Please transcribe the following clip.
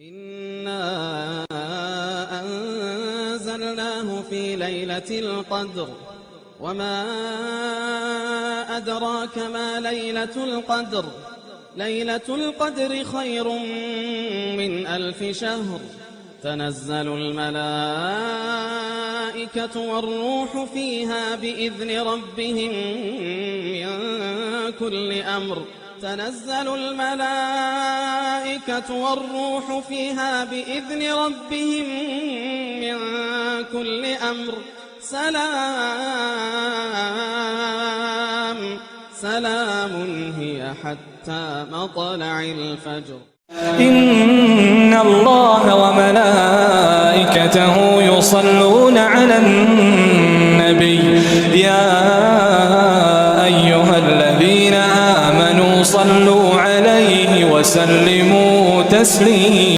إنا أنزلناه في ليلة القدر وما أدراك ما ليلة القدر ليلة القدر خير من 1000 شهر تنزل الملائكة والروح فيها بإذن ربهم من كل أمر تنزل الملائكة والروح فيها بإذن ربهم من كل أمر سلام هي حتى مطلع الفجر. إن الله وملائكته يصلون على النبي يا أيها الذين آمنوا صلوا عليه وسلموا تسليما.